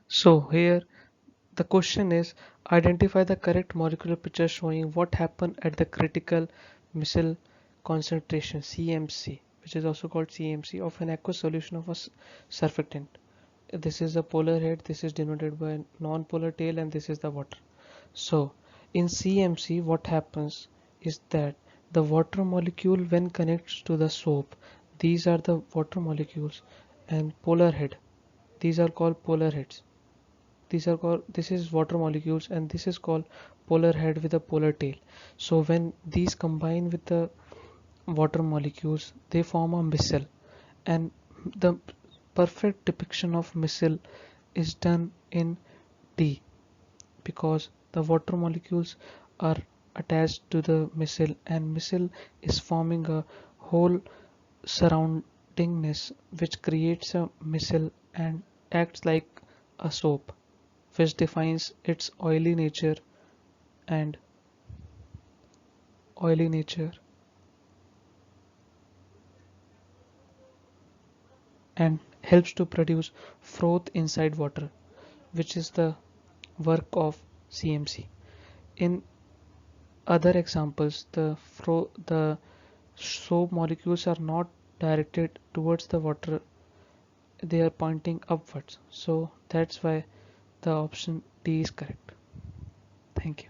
So here the question is, identify the correct molecular picture showing what happened at the critical missile concentration CMC, which is also called CMC, of an aqueous solution of a surfactant. This is the polar head, this is denoted by non-polar tail, and this is the water. So in CMC what happens is that the water molecule when connects to the soap, these are the water molecules, and polar head, these are called polar heads. This is water molecules, and this is called polar head with a polar tail. So when these combine with the water molecules, they form a missile, and the perfect depiction of missile is done in D, because the water molecules are attached to the missile, and missile is forming a whole surroundingness which creates a missile and acts like a soap, which defines its and oily nature and helps to produce froth inside water, which is the work of CMC. In other examples, the soap molecules are not directed towards the water, they are pointing upwards. So that's why the option D is correct. Thank you.